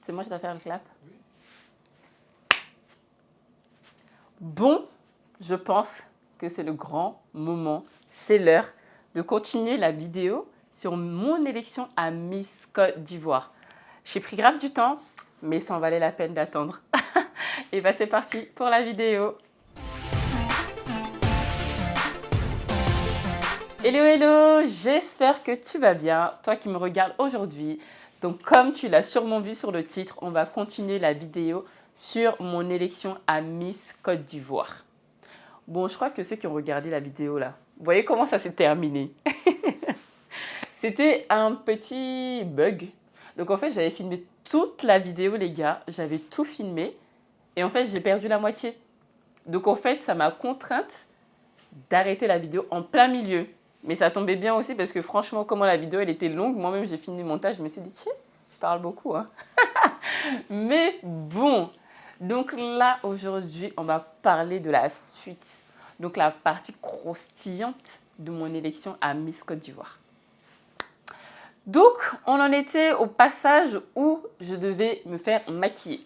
C'est moi qui dois faire le clap. Bon, je pense que c'est le grand moment, c'est l'heure de continuer la vidéo sur mon élection à Miss Côte d'Ivoire. J'ai pris grave du temps, mais ça en valait la peine d'attendre. Et bah c'est parti pour la vidéo. Hello hello, j'espère que tu vas bien, toi qui me regardes aujourd'hui. Donc comme tu l'as sûrement vu sur le titre, on va continuer la vidéo sur mon élection à Miss Côte d'Ivoire. Bon, je crois que ceux qui ont regardé la vidéo là, vous voyez comment ça s'est terminé. C'était un petit bug. Donc en fait, j'avais filmé toute la vidéo les gars, j'avais tout filmé et en fait, j'ai perdu la moitié. Donc en fait, ça m'a contrainte d'arrêter la vidéo en plein milieu. Mais ça tombait bien aussi parce que franchement, comment la vidéo elle était longue, moi-même j'ai fini le montage, je me suis dit, tiens, je parle beaucoup. Hein. Mais bon, donc là aujourd'hui, on va parler de la suite. Donc la partie croustillante de mon élection à Miss Côte d'Ivoire. Donc on en était au passage où je devais me faire maquiller.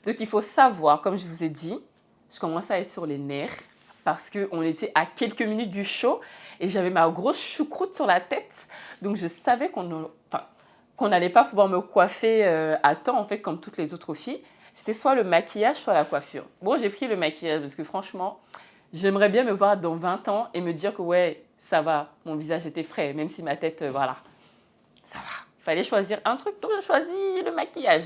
Donc il faut savoir, comme je vous ai dit, je commençais à être sur les nerfs parce qu'on était à quelques minutes du show et j'avais ma grosse choucroute sur la tête. Donc je savais qu'on n'allait pas pouvoir me coiffer à temps, en fait, comme toutes les autres filles. C'était soit le maquillage, soit la coiffure. Bon, j'ai pris le maquillage parce que franchement, j'aimerais bien me voir dans 20 ans et me dire que ouais, ça va, mon visage était frais, même si ma tête, voilà, ça va. Il fallait choisir un truc, donc j'ai choisi le maquillage.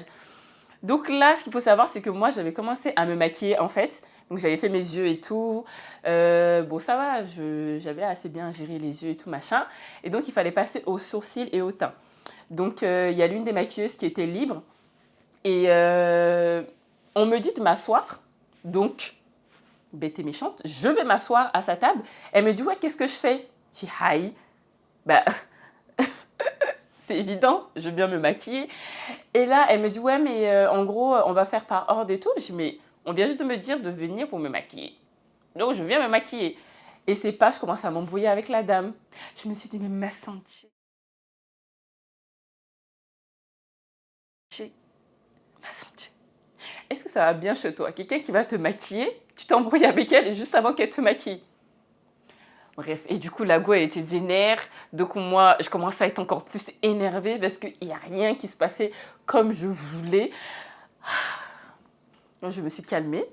Donc là, ce qu'il faut savoir, c'est que moi, j'avais commencé à me maquiller, en fait. Donc, j'avais fait mes yeux et tout. Bon, ça va, j'avais assez bien géré les yeux et tout, machin. Et donc, il fallait passer aux sourcils et au teint. Donc, il y a l'une des maquilleuses qui était libre. Et on me dit de m'asseoir. Donc, bête et méchante, je vais m'asseoir à sa table. Elle me dit, ouais, qu'est-ce que je fais? Je dis, hi. Bah, c'est évident, je veux bien me maquiller. Et là, elle me dit, ouais, mais en gros, on va faire par ordre et tout. Je dis, mais on vient juste de me dire de venir pour me maquiller. Donc, je viens me maquiller. Et c'est pas, je commence à m'embrouiller avec la dame. Je me suis dit, mais ma santé. Ma santé. Est-ce que ça va bien chez toi? Quelqu'un qui va te maquiller, tu t'embrouilles avec elle juste avant qu'elle te maquille. Bref, et du coup, la go, elle était vénère. Donc, moi, je commence à être encore plus énervée parce qu'il n'y a rien qui se passait comme je voulais. Donc, je me suis calmée.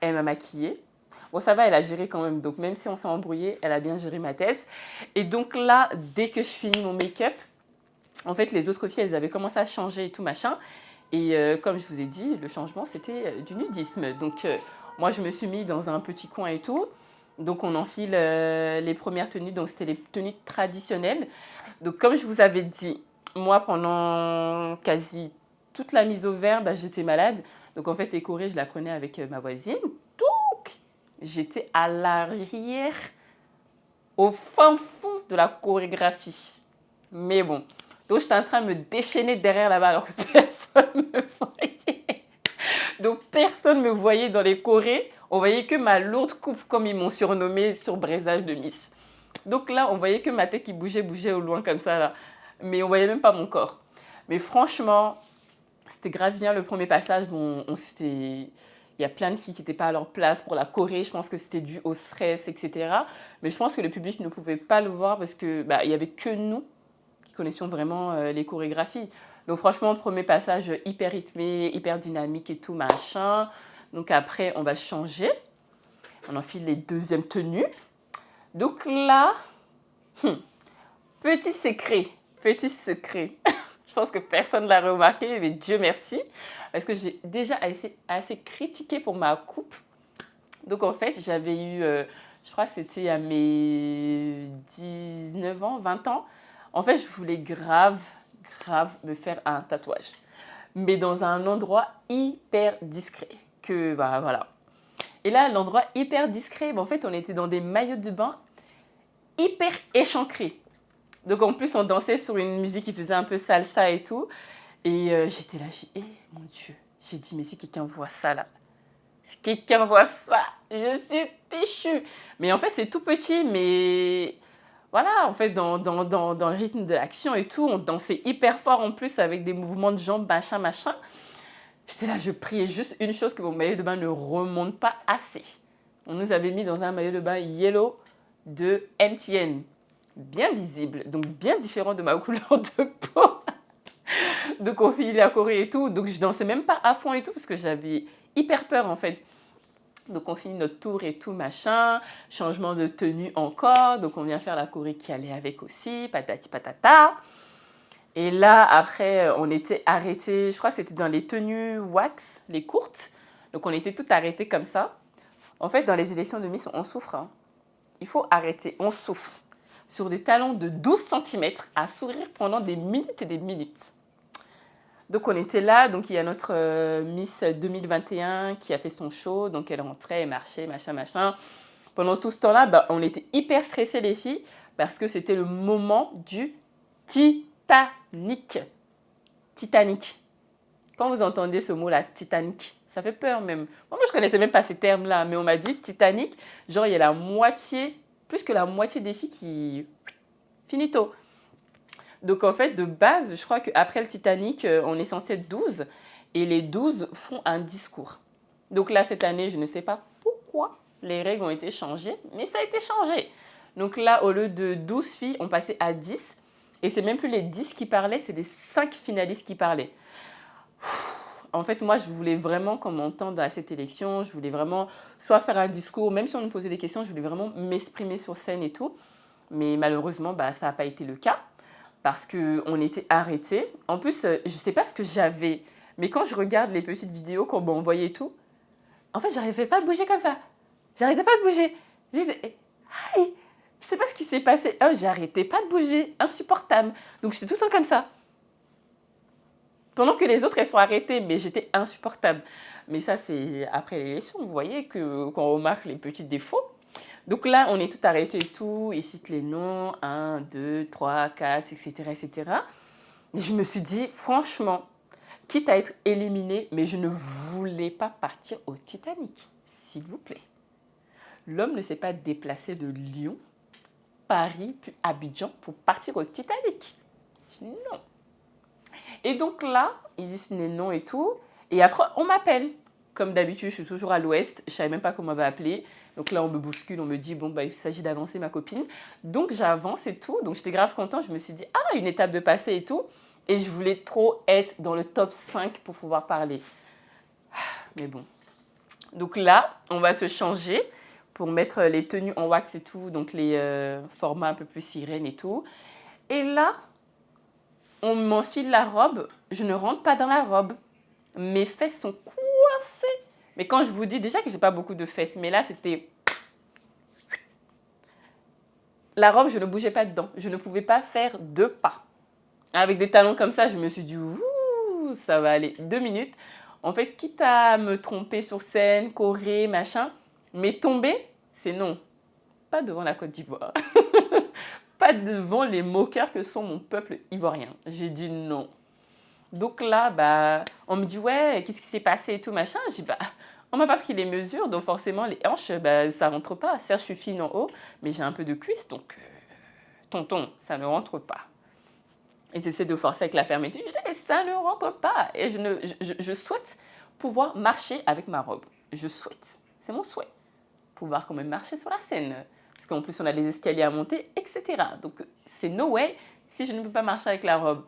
Elle m'a maquillée. Bon, ça va, elle a géré quand même. Donc, même si on s'est embrouillé, elle a bien géré ma tête. Et donc là, dès que je finis mon make-up, en fait, les autres filles, elles avaient commencé à changer et tout machin. Et comme je vous ai dit, le changement, c'était du nudisme. Donc, moi, je me suis mis dans un petit coin et tout. Donc, on enfile les premières tenues. Donc, c'était les tenues traditionnelles. Donc, comme je vous avais dit, moi, pendant quasi toute la mise au vert, bah, j'étais malade. Donc, en fait, les chorés, je la prenais avec ma voisine. Donc, j'étais à l'arrière, au fin fond de la chorégraphie. Mais bon. Donc, j'étais en train de me déchaîner derrière là-bas alors que personne ne me voyait. Donc, personne ne me voyait dans les chorés. On voyait que ma lourde coupe, comme ils m'ont surnommée sur Braisage de Miss. Donc là, on voyait que ma tête qui bougeait au loin comme ça, là. Mais on voyait même pas mon corps. Mais franchement, c'était grave bien le premier passage. Bon, il y a plein de filles qui n'étaient pas à leur place pour la choré. Je pense que c'était dû au stress, etc. Mais je pense que le public ne pouvait pas le voir parce que il y avait que nous qui connaissions vraiment les chorégraphies. Donc franchement, premier passage hyper rythmé, hyper dynamique et tout, machin. Donc après, on va changer. On enfile les deuxièmes tenues. Donc là, petit secret, petit secret. Je pense que personne ne l'a remarqué, mais Dieu merci. Parce que j'ai déjà assez critiqué pour ma coupe. Donc en fait, j'avais eu, je crois que c'était à mes 19 ans, 20 ans. En fait, je voulais grave me faire un tatouage. Mais dans un endroit hyper discret. Que, bah voilà. Et là, l'endroit hyper discret, en fait, on était dans des maillots de bain hyper échancrés. Donc en plus, on dansait sur une musique qui faisait un peu salsa et tout. Et j'étais là, j'ai dit, mon Dieu. J'ai dit, mais si quelqu'un voit ça là, si quelqu'un voit ça, je suis péchue. Mais en fait, c'est tout petit, mais voilà, en fait, dans le rythme de l'action et tout, on dansait hyper fort en plus avec des mouvements de jambes, machin, machin. J'étais là, je priais juste une chose, que mon maillot de bain ne remonte pas assez. On nous avait mis dans un maillot de bain yellow de MTN, bien visible, donc bien différent de ma couleur de peau. Donc on finit la Corée et tout, donc je dansais même pas à fond et tout, parce que j'avais hyper peur en fait. Donc on finit notre tour et tout, machin, changement de tenue encore, donc on vient faire la Corée qui allait avec aussi, patati patata. Et là, après, on était arrêtés, je crois que c'était dans les tenues wax, les courtes. Donc on était toutes arrêtées comme ça. En fait, dans les élections de Miss, on souffre. Hein. Il faut arrêter, on souffre. Sur des talons de 12 cm à sourire pendant des minutes et des minutes. Donc on était là, donc il y a notre Miss 2021 qui a fait son show, donc elle rentrait, elle marchait, machin, machin. Pendant tout ce temps-là, bah, on était hyper stressés les filles parce que c'était le moment du Titanic. Titanic. Quand vous entendez ce mot-là, Titanic, ça fait peur même. Moi, je ne connaissais même pas ces termes-là, mais on m'a dit Titanic, genre il y a la moitié, plus que la moitié des filles qui... Finito. Donc en fait, de base, je crois qu'après le Titanic, on est censé être 12 et les 12 font un discours. Donc là, cette année, je ne sais pas pourquoi les règles ont été changées, mais ça a été changé. Donc là, au lieu de 12 filles, on passait à 10 et c'est même plus les 10 qui parlaient, c'est les 5 finalistes qui parlaient. En fait, moi, je voulais vraiment qu'on m'entende à cette élection, je voulais vraiment soit faire un discours, même si on me posait des questions, je voulais vraiment m'exprimer sur scène et tout. Mais malheureusement, bah, ça n'a pas été le cas parce qu'on était arrêtés. En plus, je ne sais pas ce que j'avais, mais quand je regarde les petites vidéos qu'on m'a envoyées et tout, en fait, j'arrivais pas à bouger comme ça. J'arrêtais pas de bouger. J'étais, aïe, je sais pas ce qui s'est passé. Oh, j'arrêtais pas de bouger, insupportable. Donc j'étais tout le temps comme ça. Pendant que les autres, elles sont arrêtées, mais j'étais insupportable. Mais ça, c'est après l'élection, vous voyez, qu'on remarque les petits défauts. Donc là, on est tout arrêté et tout. Ils citent les noms, 1, 2, 3, 4, etc., etc. Et je me suis dit, franchement, quitte à être éliminée, mais je ne voulais pas partir au Titanic, s'il vous plaît. L'homme ne s'est pas déplacé de Lyon, Paris, puis Abidjan pour partir au Titanic. Je dis non. Et donc là, ils disent les noms et tout. Et après, on m'appelle. Comme d'habitude, je suis toujours à l'ouest. Je ne savais même pas comment on m'avait appelé. Donc là, on me bouscule, on me dit, bon, bah, il s'agit d'avancer ma copine. Donc j'avance et tout. Donc j'étais grave contente. Je me suis dit, ah, une étape de passé et tout. Et je voulais trop être dans le top 5 pour pouvoir parler. Mais bon. Donc là, on va se changer pour mettre les tenues en wax et tout. Donc les formats un peu plus sirène et tout. Et là, on m'enfile la robe. Je ne rentre pas dans la robe. Mes fesses sont coincées. Mais quand je vous dis déjà que j'ai pas beaucoup de fesses, mais là c'était... La robe, je ne bougeais pas dedans. Je ne pouvais pas faire 2 pas. Avec des talons comme ça, je me suis dit, ouh, ça va aller 2 minutes. En fait, quitte à me tromper sur scène, Corée, machin, mais tomber, c'est non. Pas devant la Côte d'Ivoire. Pas devant les moqueurs que sont mon peuple ivoirien. J'ai dit non. Donc là, bah, on me dit, ouais, qu'est-ce qui s'est passé et tout, machin. J'ai dit, bah, on m'a pas pris les mesures, donc forcément, les hanches, bah, ça rentre pas. Certes, je suis fine en haut, mais j'ai un peu de cuisse, donc, tonton, ça ne rentre pas. Ils essaient de forcer avec la fermeture. Je dis, mais ça ne rentre pas. Et je souhaite pouvoir marcher avec ma robe. Je souhaite. C'est mon souhait. Pouvoir quand même marcher sur la scène. Parce qu'en plus, on a des escaliers à monter, etc. Donc, c'est no way si je ne peux pas marcher avec la robe.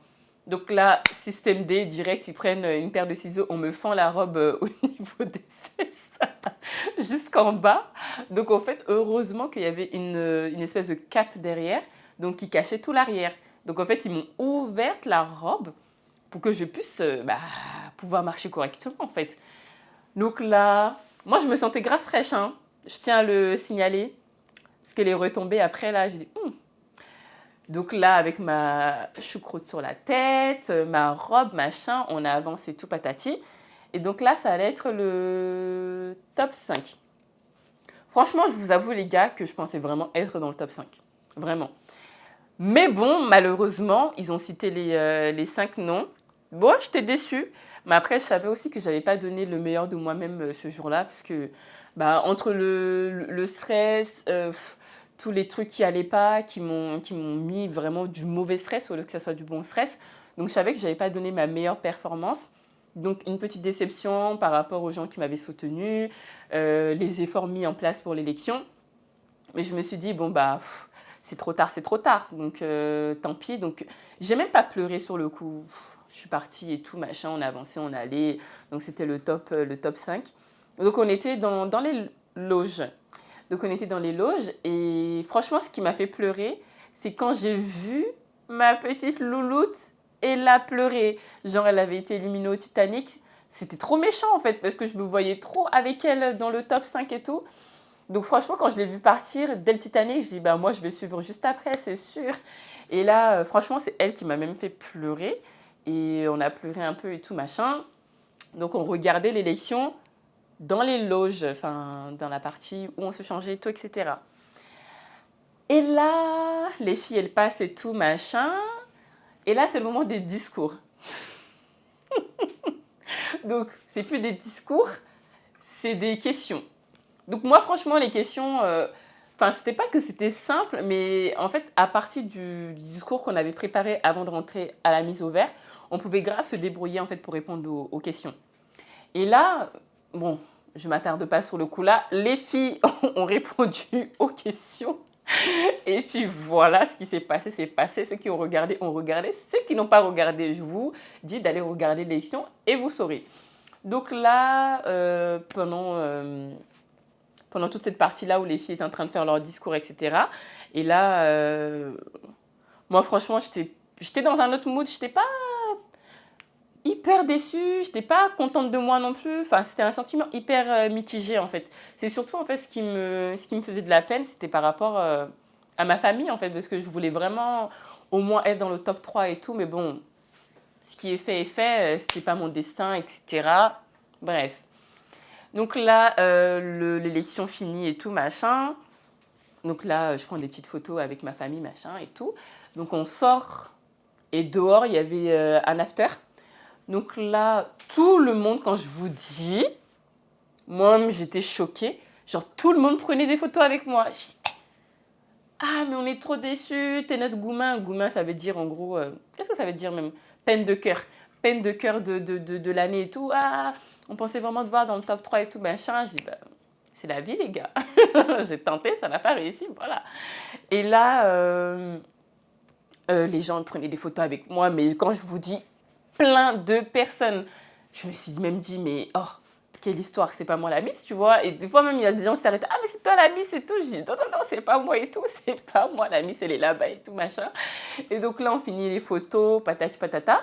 Donc là, système D, direct, ils prennent une paire de ciseaux, on me fend la robe au niveau des fesses jusqu'en bas. Donc en fait, heureusement qu'il y avait une espèce de cape derrière, donc qui cachait tout l'arrière. Donc en fait, ils m'ont ouverte la robe pour que je puisse pouvoir marcher correctement en fait. Donc là, moi je me sentais grave fraîche, hein. Je tiens à le signaler. Parce qu'elle est retombée après là, j'ai dit Donc là, avec ma choucroute sur la tête, ma robe, machin, on a avancé tout patati. Et donc là, ça allait être le top 5. Franchement, je vous avoue les gars que je pensais vraiment être dans le top 5. Vraiment. Mais bon, malheureusement, ils ont cité les 5 noms. Bon, j'étais déçue. Mais après, je savais aussi que je n'avais pas donné le meilleur de moi-même ce jour-là. Parce que entre le stress, tous les trucs qui allaient pas, qui m'ont mis vraiment du mauvais stress au lieu que ça soit du bon stress. Donc je savais que je n'avais pas donné ma meilleure performance. Donc une petite déception par rapport aux gens qui m'avaient soutenue, les efforts mis en place pour l'élection. Mais je me suis dit, bon bah, c'est trop tard, c'est trop tard. Donc tant pis. Donc j'ai même pas pleuré sur le coup. Je suis partie et tout, machin, on a avancé, on allait. Donc c'était le top 5. Donc on était dans les loges. Donc on était dans les loges et franchement, ce qui m'a fait pleurer, c'est quand j'ai vu ma petite louloute, elle a pleuré. Genre, elle avait été éliminée au Titanic. C'était trop méchant en fait, parce que je me voyais trop avec elle dans le top 5 et tout. Donc franchement, quand je l'ai vue partir dès le Titanic, je dis, bah moi je vais suivre juste après, c'est sûr. Et là, franchement, c'est elle qui m'a même fait pleurer. Et on a pleuré un peu et tout, machin. Donc on regardait l'élection dans les loges, enfin dans la partie où on se changeait et tout, etc. Et là, les filles, elles passent et tout, machin. Et là, c'est le moment des discours. Donc, c'est plus des discours, c'est des questions. Donc moi, franchement, les questions, c'était pas que c'était simple, mais en fait, à partir du discours qu'on avait préparé avant de rentrer à la mise au vert, on pouvait grave se débrouiller en fait pour répondre aux questions. Et là, bon, je m'attarde pas sur le coup là, les filles ont répondu aux questions. Et puis voilà, ce qui s'est passé, c'est passé. Ceux qui ont regardé, ont regardé. Ceux qui n'ont pas regardé, je vous dis d'aller regarder l'élection et vous saurez. Donc là, pendant toute cette partie-là où les filles étaient en train de faire leur discours, etc. Et là, moi franchement, j'étais dans un autre mood. Je n'étais pas hyper déçue, je n'étais pas contente de moi non plus. Enfin, c'était un sentiment hyper mitigé en fait. C'est surtout en fait ce qui me faisait de la peine, c'était par rapport à ma famille en fait, parce que je voulais vraiment au moins être dans le top 3 et tout. Mais bon, ce qui est fait, c'était pas mon destin, etc. Bref. Donc là, l'élection finie et tout, machin. Donc là, je prends des petites photos avec ma famille, machin et tout. Donc on sort et dehors, il y avait un after. Donc là, tout le monde, quand je vous dis, moi-même, j'étais choquée. Genre, tout le monde prenait des photos avec moi. Je dis, ah, mais on est trop déçus, t'es notre goumin. Goumin, ça veut dire en gros, qu'est-ce que ça veut dire même? Peine de cœur. Peine de cœur de l'année et tout. Ah, on pensait vraiment te voir dans le top 3 et tout, machin. Je dis, bah, c'est la vie, les gars. J'ai tenté, ça n'a pas réussi, voilà. Et là, les gens prenaient des photos avec moi, mais quand je vous dis plein de personnes, je me suis même dit, mais oh, quelle histoire, c'est pas moi la Miss, tu vois. Et des fois même, il y a des gens qui s'arrêtent, ah, mais c'est toi la Miss et tout. Je dis, non, non, non, c'est pas moi et tout, c'est pas moi la Miss, elle est là-bas et tout, machin. Et donc là, on finit les photos, patati patata.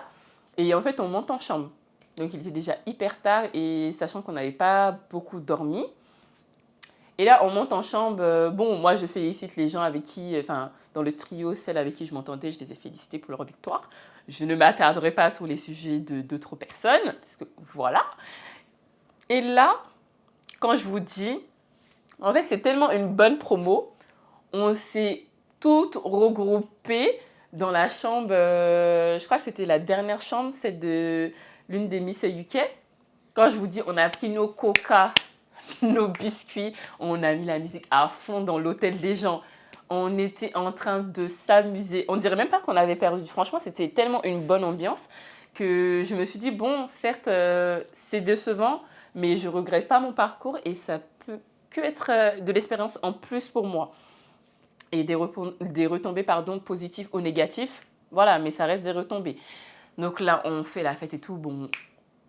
Et en fait, on monte en chambre. Donc il était déjà hyper tard et sachant qu'on n'avait pas beaucoup dormi. Et là, on monte en chambre. Bon, moi, je félicite les gens avec qui, enfin, dans le trio, celles avec qui je m'entendais, je les ai félicités pour leur victoire. Je ne m'attarderai pas sur les sujets de d'autres personnes, parce que voilà. Et là, quand je vous dis, en fait, c'est tellement une bonne promo. On s'est toutes regroupées dans la chambre, je crois que c'était la dernière chambre, celle de l'une des Miss UK. Quand je vous dis, on a pris nos coca, nos biscuits, on a mis la musique à fond dans l'hôtel des gens. On était en train de s'amuser. On dirait même pas qu'on avait perdu. Franchement, c'était tellement une bonne ambiance que je me suis dit, bon, certes, c'est décevant, mais je regrette pas mon parcours et ça peut que être de l'expérience en plus pour moi. Et des retombées positives ou négatives. Voilà, mais ça reste des retombées. Donc là, on fait la fête et tout. Bon,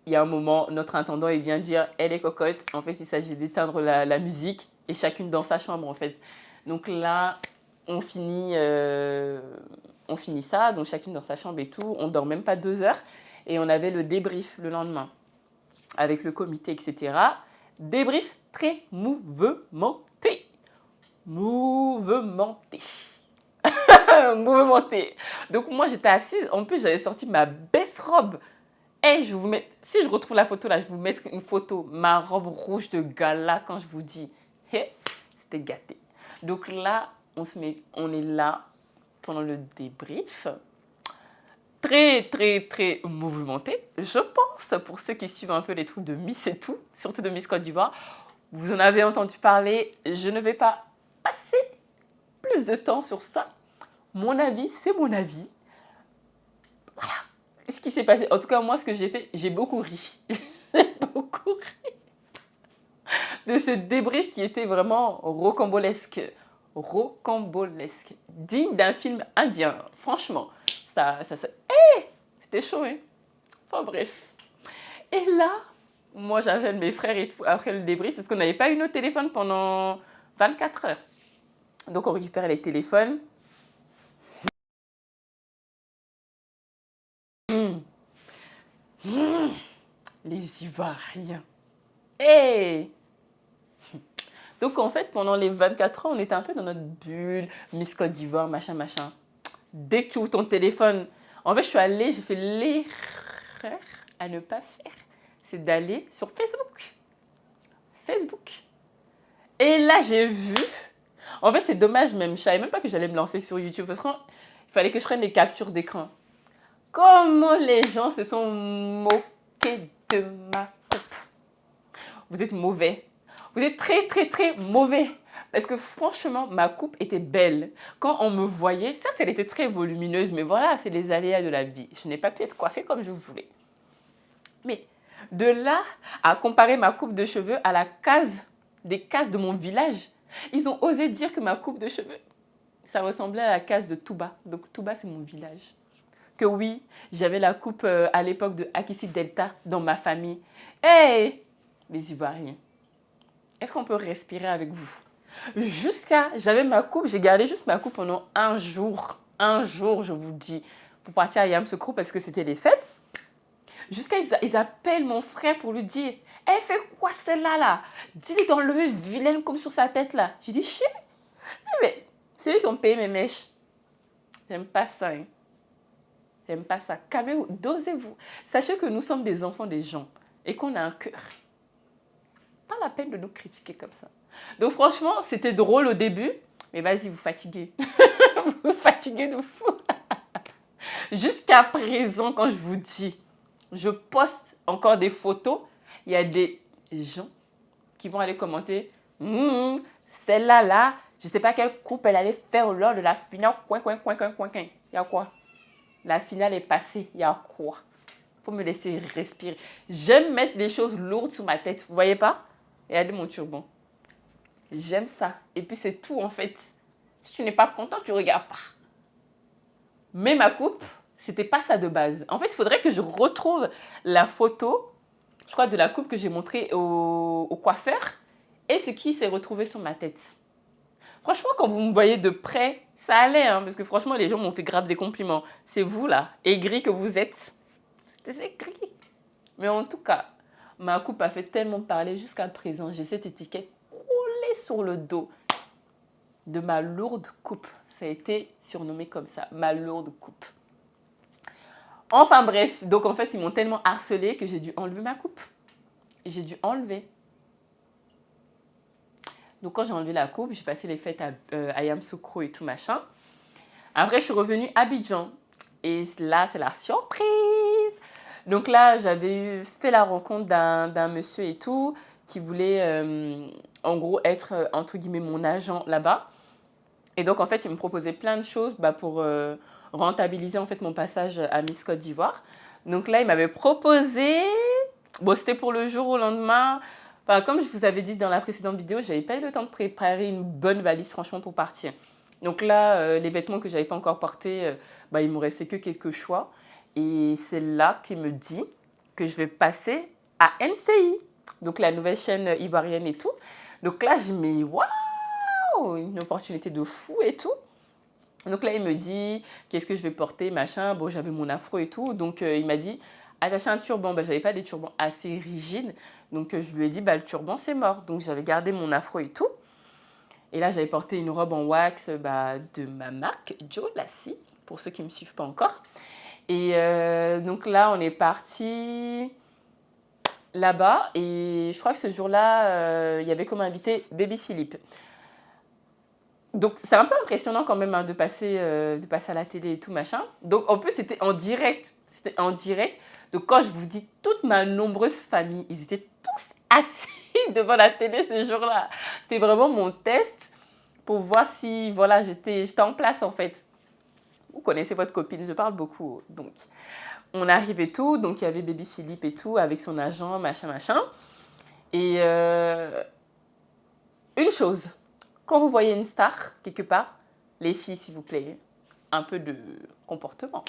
il y a un moment, notre intendant, il vient dire, elle est cocotte. En fait, il s'agit d'éteindre la musique et chacune dans sa chambre, en fait. Donc là, on finit ça, donc chacune dans sa chambre et tout. On dort même pas 2 heures. Et on avait le débrief le lendemain avec le comité, etc. Débrief très mouvementé. Mouvementé. Mouvementé. Donc moi, j'étais assise. En plus, j'avais sorti ma best robe. Et je vous mets, si je retrouve la photo là, je vous mets une photo, ma robe rouge de gala, quand je vous dis, hey, c'était gâté. Donc là, on est là pendant le débrief. Très, très, très mouvementé, je pense, pour ceux qui suivent un peu les trucs de Miss et tout, surtout de Miss Côte d'Ivoire. Vous en avez entendu parler, je ne vais pas passer plus de temps sur ça. Mon avis, c'est mon avis. Voilà ce qui s'est passé. En tout cas, moi, ce que j'ai fait, j'ai beaucoup ri. J'ai beaucoup ri de ce débrief qui était vraiment rocambolesque. Rocambolesque. Digne d'un film indien. Franchement, c'était chaud, hein. Enfin bref. Et là, moi, j'appelle mes frères et tout après le débrief parce qu'on n'avait pas eu nos téléphones pendant 24 heures. Donc, on récupère les téléphones. Les Ivoiriens. Hey! Donc, en fait, pendant les 24 heures, on était un peu dans notre bulle. Miss Côte d'Ivoire, machin, machin. Dès que tu ouvres ton téléphone, en fait, j'ai fait l'erreur à ne pas faire. C'est d'aller sur Facebook. Et là, j'ai vu. En fait, c'est dommage même. Je savais même pas que j'allais me lancer sur YouTube. Parce qu'il fallait que je prenne des captures d'écran. Comment les gens se sont moqués de ma coupe. Vous êtes mauvais. Vous êtes très, très, très mauvais. Parce que franchement, ma coupe était belle. Quand on me voyait, certes, elle était très volumineuse, mais voilà, c'est les aléas de la vie. Je n'ai pas pu être coiffée comme je voulais. Mais de là à comparer ma coupe de cheveux à des cases de mon village, ils ont osé dire que ma coupe de cheveux, ça ressemblait à la case de Touba. Donc Touba, c'est mon village. Que oui, j'avais la coupe à l'époque de Akissi Delta dans ma famille. Hey, les Ivoiriens, est-ce qu'on peut respirer avec vous? J'avais ma coupe, j'ai gardé juste ma coupe pendant un jour, je vous dis, pour partir à Yamoussoukro parce que c'était les fêtes. Ils appellent mon frère pour lui dire, elle fait quoi celle-là là? Dis-lui d'enlever vilaine comme sur sa tête là. J'ai dit, chien, mais c'est eux qui ont payé mes mèches. J'aime pas ça, hein. J'aime pas ça. Calmez-vous, dosez-vous. Sachez que nous sommes des enfants des gens et qu'on a un cœur. Pas la peine de nous critiquer comme ça. Donc franchement, c'était drôle au début, mais vas-y, vous fatiguez. Vous fatiguez de fou. Jusqu'à présent, quand je vous dis, je poste encore des photos, il y a des gens qui vont aller commenter celle-là, là, je ne sais pas quelle coupe elle allait faire lors de la finale. Il y a quoi? La finale est passée. Il y a quoi? Il faut me laisser respirer. J'aime mettre des choses lourdes sur ma tête. Vous voyez pas? Regardez mon turban. J'aime ça. Et puis c'est tout en fait. Si tu n'es pas content, tu ne regardes pas. Mais ma coupe, c'était pas ça de base. En fait, il faudrait que je retrouve la photo, je crois, de la coupe que j'ai montrée au coiffeur et ce qui s'est retrouvé sur ma tête. Franchement, quand vous me voyez de près, ça allait, hein, parce que franchement, les gens m'ont fait grave des compliments. C'est vous, là, aigri que vous êtes. C'était aigri. Mais en tout cas, ma coupe a fait tellement parler jusqu'à présent. J'ai cette étiquette collée sur le dos de ma lourde coupe. Ça a été surnommé comme ça, ma lourde coupe. Enfin bref, donc en fait, ils m'ont tellement harcelée que j'ai dû enlever ma coupe. J'ai dû enlever. Donc quand j'ai enlevé la coupe, j'ai passé les fêtes à Yamoussoukro et tout machin. Après, je suis revenue à Abidjan. Et là, c'est la surprise. Donc là, j'avais fait la rencontre d'un monsieur et tout, qui voulait en gros être, entre guillemets, mon agent là-bas. Et donc, en fait, il me proposait plein de choses pour rentabiliser en fait, mon passage à Miss Côte d'Ivoire. Donc là, il m'avait proposé... Bon, c'était pour le jour au lendemain. Enfin, comme je vous avais dit dans la précédente vidéo, je n'avais pas eu le temps de préparer une bonne valise, franchement, pour partir. Donc là, les vêtements que je n'avais pas encore portés, il ne me restait que quelques choix. Et c'est là qu'il me dit que je vais passer à NCI, donc la nouvelle chaîne ivoirienne et tout. Donc là, je me dis, waouh, une opportunité de fou et tout. Donc là, il me dit, qu'est-ce que je vais porter, machin. Bon, j'avais mon afro et tout. Donc, il m'a dit, attacher un turban. Je n'avais pas des turbans assez rigides. Donc, je lui ai dit, le turban, c'est mort. Donc, j'avais gardé mon afro et tout. Et là, j'avais porté une robe en wax de ma marque, Joe Lassie, pour ceux qui ne me suivent pas encore. Et donc là, on est parti là-bas. Et je crois que ce jour-là, il y avait comme invité Baby Philippe. Donc, c'est un peu impressionnant quand même de passer à la télé et tout, machin. Donc, en plus, c'était en direct. C'était en direct. Donc, quand je vous dis toute ma nombreuse famille, ils étaient tous assis devant la télé ce jour-là. C'était vraiment mon test pour voir si, voilà, j'étais en place, en fait. Vous connaissez votre copine, je parle beaucoup. Donc, on arrive et tout. Donc, il y avait Baby Philippe et tout, avec son agent, machin, machin. Et une chose, quand vous voyez une star, quelque part, les filles, s'il vous plaît, un peu de comportement.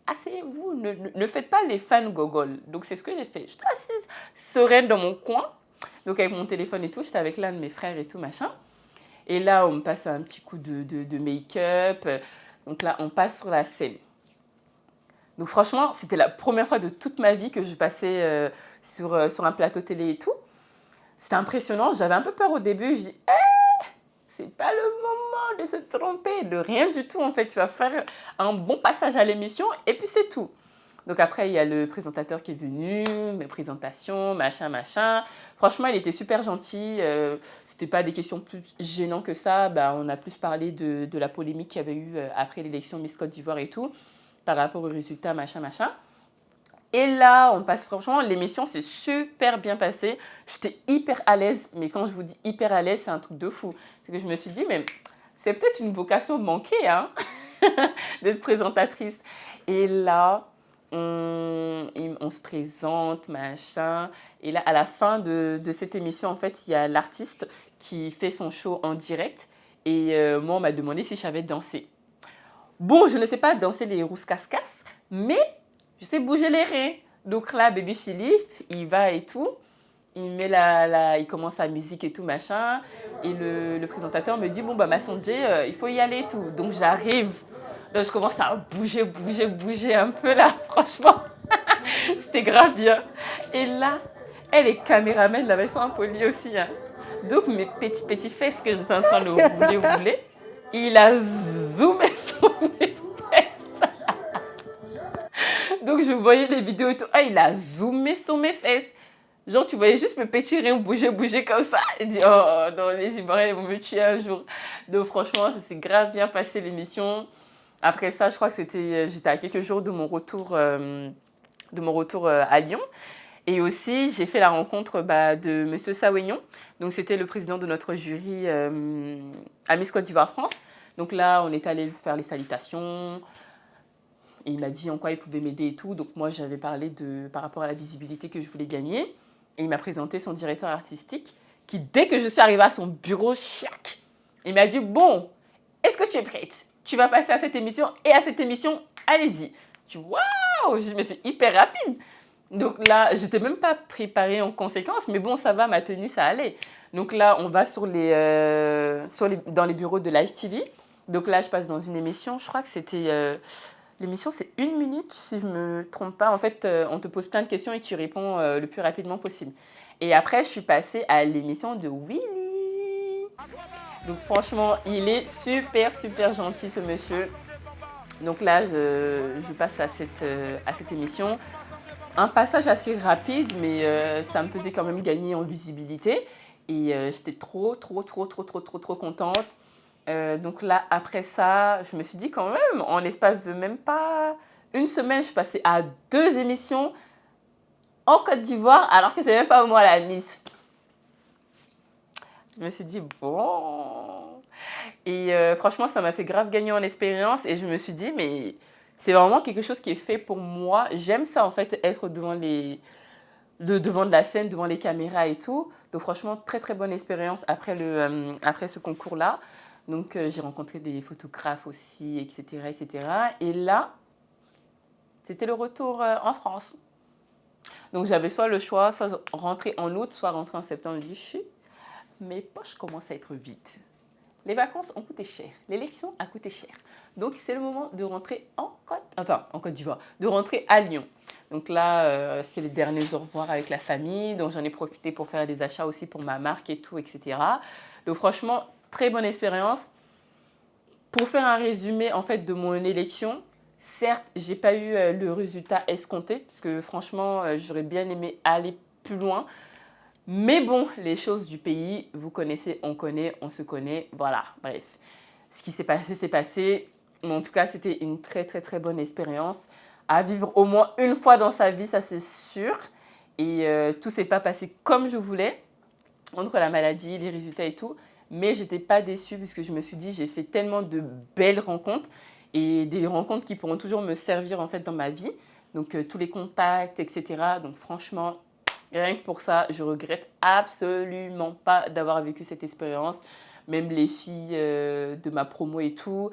Asseyez-vous, ne faites pas les fans gogol. Donc, c'est ce que j'ai fait. J'étais assise sereine dans mon coin. Donc, avec mon téléphone et tout, j'étais avec l'un de mes frères et tout, machin. Et là, on me passe un petit coup de make-up. Donc là, on passe sur la scène. Donc franchement, c'était la première fois de toute ma vie que je passais sur un plateau télé et tout. C'était impressionnant. J'avais un peu peur au début. Je dis, c'est pas le moment de se tromper, de rien du tout. En fait, tu vas faire un bon passage à l'émission et puis c'est tout. Donc après, il y a le présentateur qui est venu, mes présentations, machin, machin. Franchement, il était super gentil. C'était pas des questions plus gênantes que ça. Bah, on a plus parlé de la polémique qu'il y avait eu après l'élection Miss Côte d'Ivoire et tout, par rapport aux résultats, machin, machin. Et là, on passe, franchement, l'émission s'est super bien passée. J'étais hyper à l'aise, mais quand je vous dis hyper à l'aise, c'est un truc de fou. C'est que je me suis dit, mais c'est peut-être une vocation manquée, hein, d'être présentatrice. Et là, on se présente, machin. Et là, à la fin de cette émission, en fait, il y a l'artiste qui fait son show en direct. Et moi, on m'a demandé si je savais danser. Bon, je ne sais pas danser les rousses casse-casse, mais je sais bouger les reins. Donc là, Baby Philippe, il va et tout. Il met il commence la musique et tout, machin. Et le présentateur me dit, bon, bah, Massandjé, il faut y aller et tout. Donc j'arrive. Là, je commence à bouger un peu là, franchement. C'était grave bien. Et là, les caméramans là-bas, ils sont impolis aussi. Hein. Donc mes petits fesses que j'étais en train de rouler, il a zoomé sur mes fesses. Donc je voyais les vidéos et tout. Ah, il a zoomé sur mes fesses. Genre, tu voyais juste mes petits reins bouger comme ça. Et dit, oh non, les Ivoiriens vont me tuer un jour. Donc franchement, ça s'est grave bien passé l'émission. Après ça, je crois que j'étais à quelques jours de mon retour à Lyon. Et aussi, j'ai fait la rencontre de Monsieur Saweignon. Donc, c'était le président de notre jury à Miss Côte d'Ivoire France. Donc là, on est allé faire les salutations. Et il m'a dit en quoi il pouvait m'aider et tout. Donc moi, j'avais parlé par rapport à la visibilité que je voulais gagner. Et il m'a présenté son directeur artistique qui, dès que je suis arrivée à son bureau, il m'a dit, bon, est-ce que tu es prête ? Tu vas passer à cette émission et à cette émission, allez-y. Je dis, waouh, mais c'est hyper rapide. Donc là, je n'étais même pas préparée en conséquence, mais bon, ça va, ma tenue, ça allait. Donc là, on va dans les bureaux de Live TV. Donc là, je passe dans une émission, je crois que c'était... l'émission, c'est 1 minute, si je ne me trompe pas. En fait, on te pose plein de questions et tu réponds le plus rapidement possible. Et après, je suis passée à l'émission de Willy. Donc franchement, il est super, super gentil, ce monsieur. Donc là, je passe à cette émission. Un passage assez rapide, mais ça me faisait quand même gagner en visibilité. Et j'étais trop contente. Donc là, après ça, je me suis dit quand même, en l'espace de même pas une semaine, je suis passée à 2 émissions en Côte d'Ivoire, alors que c'est même pas moi la Miss. Je me suis dit, bon... Et franchement, ça m'a fait grave gagner en expérience. Et je me suis dit, mais c'est vraiment quelque chose qui est fait pour moi. J'aime ça, en fait, être devant de la scène, devant les caméras et tout. Donc franchement, très très bonne expérience après ce concours-là. Donc j'ai rencontré des photographes aussi, etc., etc. Et là, c'était le retour en France. Donc j'avais soit le choix, soit rentrer en août, soit rentrer en septembre. Je dis, mes poches commencent à être vides. Les vacances ont coûté cher. L'élection a coûté cher. Donc, c'est le moment de rentrer en Côte d'Ivoire, de rentrer à Lyon. Donc là, c'était les derniers au revoir avec la famille. Donc, j'en ai profité pour faire des achats aussi pour ma marque et tout, etc. Donc, franchement, très bonne expérience. Pour faire un résumé, en fait, de mon élection, certes, j'ai pas eu le résultat escompté, parce que franchement, j'aurais bien aimé aller plus loin. Mais bon, les choses du pays, vous connaissez, on connaît, on se connaît, voilà, bref. Ce qui s'est passé, c'est passé. Mais en tout cas, c'était une très, très, très bonne expérience à vivre au moins une fois dans sa vie, ça c'est sûr. Et tout s'est pas passé comme je voulais, entre la maladie, les résultats et tout. Mais j'étais pas déçue parce que je me suis dit, j'ai fait tellement de belles rencontres et des rencontres qui pourront toujours me servir en fait dans ma vie. Donc tous les contacts, etc. Donc franchement, rien que pour ça, je regrette absolument pas d'avoir vécu cette expérience. Même les filles de ma promo et tout,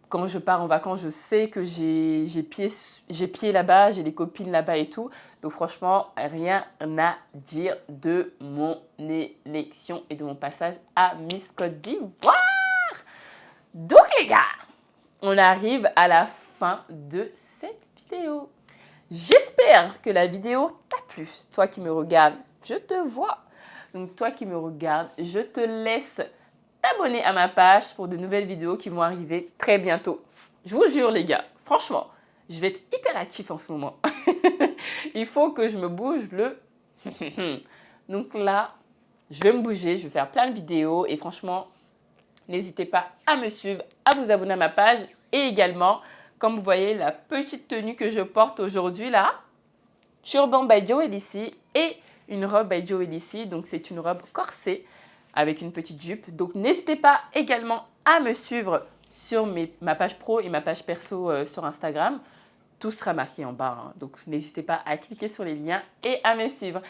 quand je pars en vacances, je sais que j'ai pied là-bas, j'ai des copines là-bas et tout. Donc franchement, rien à dire de mon élection et de mon passage à Miss Côte d'Ivoire. Donc les gars, on arrive à la fin de cette vidéo. J'espère que la vidéo t'a plu. Toi qui me regardes, je te vois. Donc toi qui me regardes, je te laisse t'abonner à ma page pour de nouvelles vidéos qui vont arriver très bientôt. Je vous jure les gars, franchement, je vais être hyper actif en ce moment. Il faut que je me bouge le... Donc là, je vais me bouger, je vais faire plein de vidéos et franchement, n'hésitez pas à me suivre, à vous abonner à ma page et également, comme vous voyez, la petite tenue que je porte aujourd'hui là, turban by Joe Elisi et une robe by Joe Elisi. Donc c'est une robe corsée avec une petite jupe. Donc n'hésitez pas également à me suivre sur ma page pro et ma page perso sur Instagram. Tout sera marqué en bas. Hein. Donc n'hésitez pas à cliquer sur les liens et à me suivre.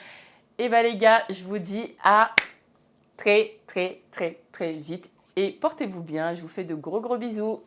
Et bien les gars, je vous dis à très très très très vite. Et portez-vous bien. Je vous fais de gros bisous.